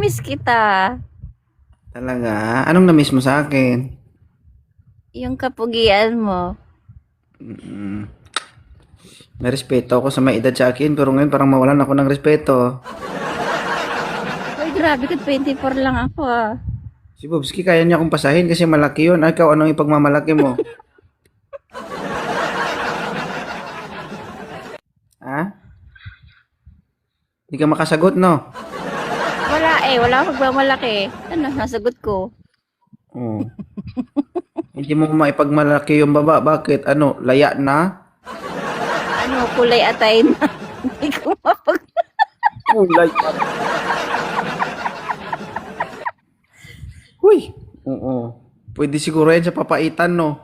na-miss kita. Talaga? Anong na-miss mo sa akin? Yung kapugian mo. Mm. May respeto ako sa may edad sa akin, pero ngayon parang mawalan ako ng respeto. Uy, grabe ka, 24 lang ako ah. Si Bobski, kaya niya akong pasahin kasi malaki yun. Ay, ikaw, anong ipagmamalaki mo? Ha? Hindi ka makasagot, no? Wala akong pagmamalaki. Ano, nasagot ko. Oo. Hindi mo maipagmalaki yung baba. Bakit? Ano, laya na? Ano, kulay atay na. Hindi ko mapag... Kulay. Uy! Oo. Pwede siguro yan sa papaitan, no?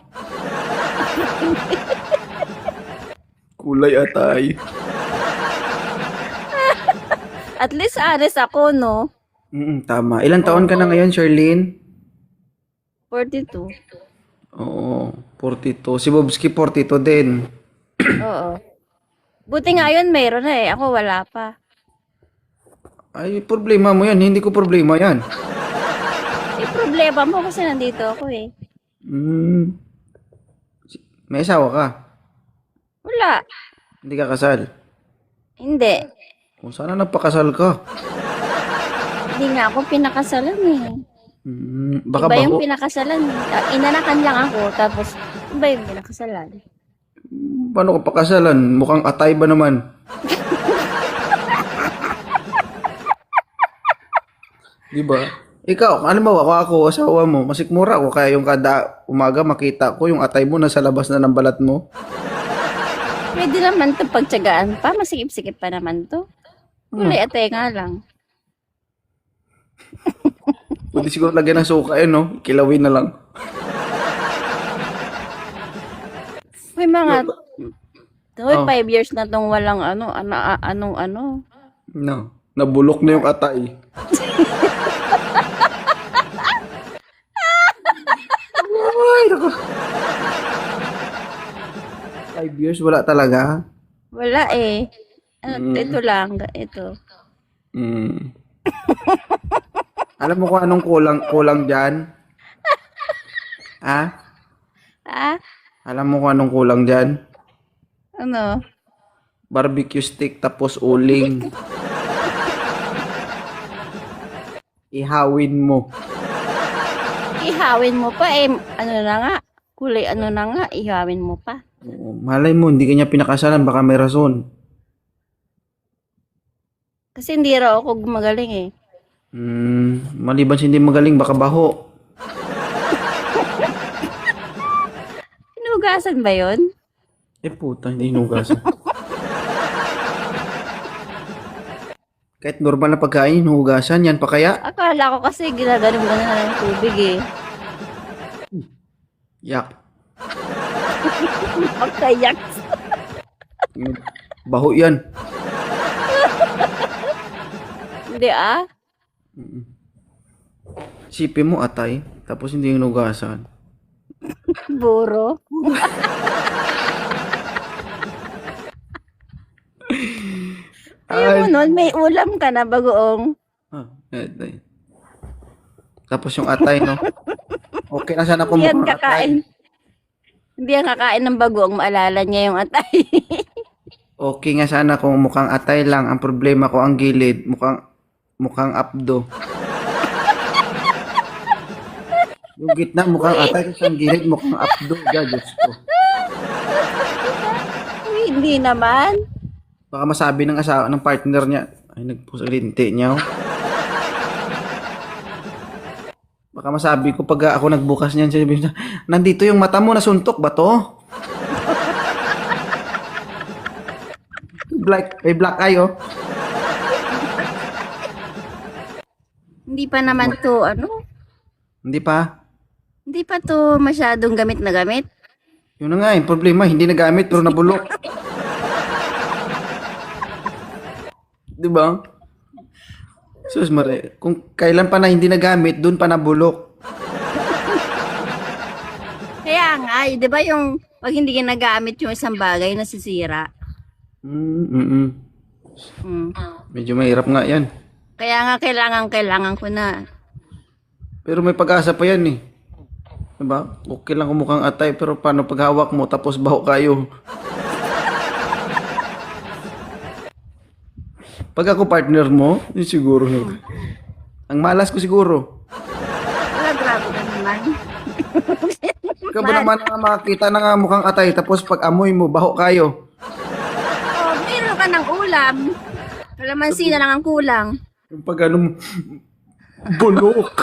Kulay atay. At least honest ako, no? Tama. Ilan taon ka na ngayon, Sherlyn? 42. Oo, 42. Si Bobski, 42 din. Oo. Buti nga yun, meron na eh. Ako wala pa. Ay, problema mo yan. Hindi ko problema yan. Eh, problema mo kasi nandito ako eh. Mm. May asawa ka? Wala. Hindi ka kasal? Hindi. Kung sana nagpakasal ka. Hindi nga ako pinakasalan eh. Baka Iba yung baho. pinakasalan eh. Inanakan lang ako, tapos iba yung pinakasalan. Paano ka pakasalan? Mukhang atay ba naman? Di ba? Ikaw, alam mo, ako, asawa mo, masikmura ko, kaya yung kada umaga makita ko yung atay mo nasa labas na ng balat mo. Pwede naman to pagtsagaan pa. Masikip-sikip pa naman to. Kulay atay nga lang. Pwede siguro lagyan ng suka yun, no? Kilawin na lang. May mga... Hoy, Oh. 5 years na tong walang anong. No. Nabulok na yung atay. Ay, naku. 5 years, wala talaga. Wala eh. Ito lang. Ito. Mm. Alam mo kung anong kulang dyan? Ha? Ah? Alam mo kung anong kulang dyan? Ano? Barbecue stick tapos uling. Ihawin mo. Ihawin mo pa eh. Ano na nga? Kulay ano na nga. Ihawin mo pa. Oo, malay mo, hindi kanya pinakasalan, baka may rason. Kasi hindi raw ako gumagaling eh. Maliban sa hindi magaling, baka baho. Hinugasan ba yun? Eh puta, hindi hinugasan. Kahit normal na pagkain, hinugasan, yan pa kaya? Akala ko kasi ginaganon-ganon na ng tubig eh. Yak. Magkayak. Baho yan. Hindi ah. Sipin mo atay, tapos hindi hinugasan. Buro. Ayaw mo nun, may ulam ka na bagoong. Eh. Tapos yung atay, no? Okay na sana kung Hindi yan mukhang atay. kakain. Hindi yan kakain ng bagoong, maalala niya yung atay. Okay nga sana kung mukhang atay lang. Ang problema ko ang gilid, mukhang apdo. Yung gitna mukhang atay, tapos ang gilid mukhang apdo. Diyos ko. Hindi naman. Baka masabi ng asawa ng partner niya, ay nagpusalinti niya. Oh. Baka masabi ko pag ako nagbukas niyan, sabi niya, nandito yung mata mo, nasuntok ba to? May black eye, oh. Hindi pa naman to, Hindi pa. hindi pa to masyadong gamit na gamit. Yun na nga, yung problema, hindi nagamit pero nabulok. Di ba? Sus, Mare, kung kailan pa na hindi nagamit, dun pa nabulok. Kaya nga, di ba yung pag hindi ginagamit yung isang bagay, nasisira. Mm. Mm. Medyo mahirap nga yan. Kaya nga kailangan ko na. Pero may pag-asa pa yan eh. Diba? Okay lang kung mukhang atay, pero paano pag hawak mo tapos baho kayo? Pag ako partner mo, siguro. Ang malas ko siguro. Wala, grabe ka naman. Ikaw ba naman nga makakita na nga mukhang atay tapos pag amoy mo, baho kayo? Oh, meron ka ng ulam. Kalamansi na lang ang kulang. Yung pag ano, bulok.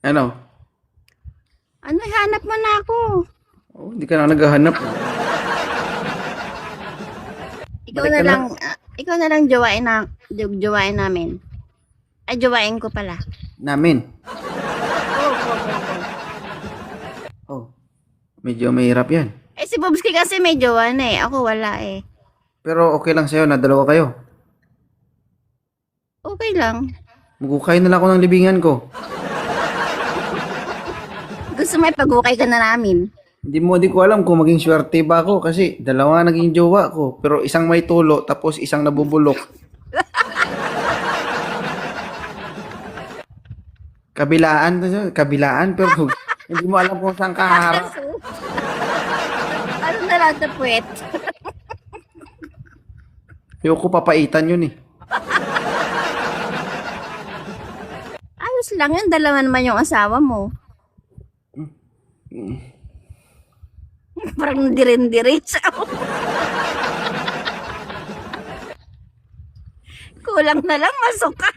Ano? Ano, hanap mo na ako. Oh, hindi ka na naghahanap. Ikaw Balik na ka na. lang, jowain namin. Ay, jowain ko pala. Namin. Oh, Oh, medyo mahirap yan. Eh, si Bobski kasi may jowa na eh. Ako wala eh. Pero okay lang sa'yo na dalawa kayo. Okay lang. Magukay na lang ako ng libingan ko. Gusto mo ipag-ukay ka na namin. Hindi ko alam kung maging swerte ba ako kasi dalawa naging jowa ko. Pero isang may tulo tapos isang nabubulok. Kabilaan pero hindi mo alam kung saan kaharap. Ano na lang na puwet? Ayoko papaitan yun eh. Ayos lang yun. Dalawa naman yung asawa mo. Parang dirin-diretso. Kulang na lang masuka.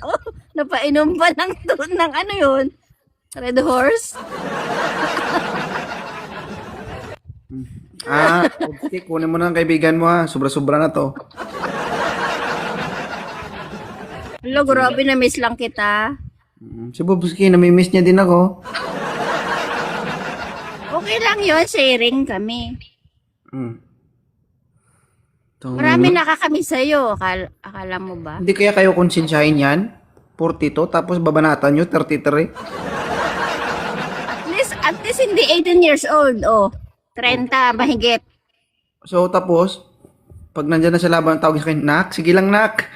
Oh, napainom pa lang doon ng ano yun? Red Horse? Okay, kunin mo na ng kaibigan mo ha. Sobra-sobra na to. Hello, grabe na miss lang kita. Si Bobski, namimiss niya din ako. Okay lang yun, sharing kami. Mm. Marami nakakamiss sa'yo. Akala mo ba? Hindi kaya kayo konsensyahin yan? 42, tapos babanatan nyo, 33. At least hindi 18 years old, oh. 30, mahigit. So, tapos, pag nandyan na sa laban, tawag sa akin, Nak, sige lang, Nak.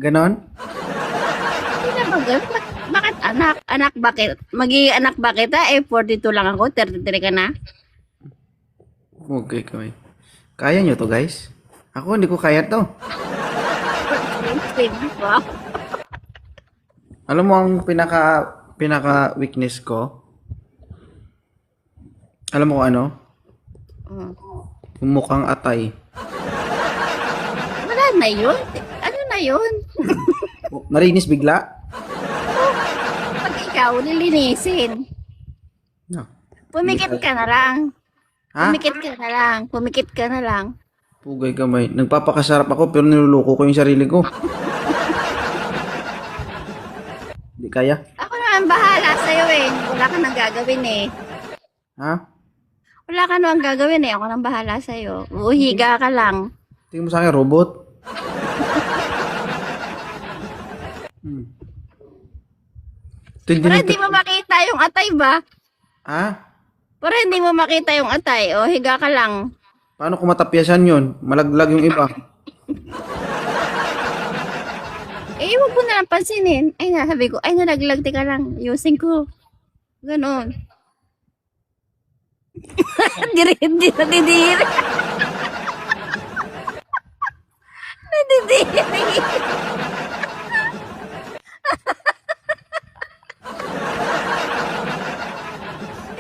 Ganon? Hindi na ba ganun? Bakit anak? Anak bakit? Magiging anak ba kita? Eh, 42 lang ako, 33 ka na. Okay, kaway. Kaya nyo to, guys? Ako, hindi ko kaya to. Wow. Alam mo ang pinaka weakness ko? Alam mo kung ano? Oh. Yung mukhang atay. Wala na yun. Ano na yun? Narinis bigla? Pag ikaw, lilinisin. No. Pumikit ka na lang. Ha? Pumikit ka na lang. Pugay kamay. Nagpapakasarap ako pero niluluko ko yung sarili ko. Hindi kaya? Ako naman bahala sa'yo eh. Wala ka nang gagawin eh. Ha? Wala ka nang gagawin eh. Ako nang bahala sa'yo. Uhiga ka lang. Tingin mo sa akin, robot? Para hindi mo makita yung atay ba? Ha? Para hindi mo makita yung atay. O, higa ka lang. Paano ko matapyasan yun? Malaglag yung iba. Eh, huwag mo na lang pansinin. Ay, sabi ko, ay, nalaglag, teka lang. Ayusin ko. Ganon. Hindi nadidiri. Nadidiri.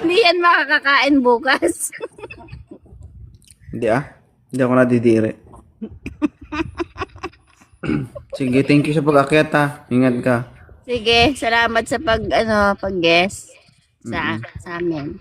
Hindi yan makakakain bukas. Hindi ah. Hindi ako nadidiri. Sige, thank you sa pag-akyat ha. Ingat ka. Sige, salamat sa pag-guest sa amin.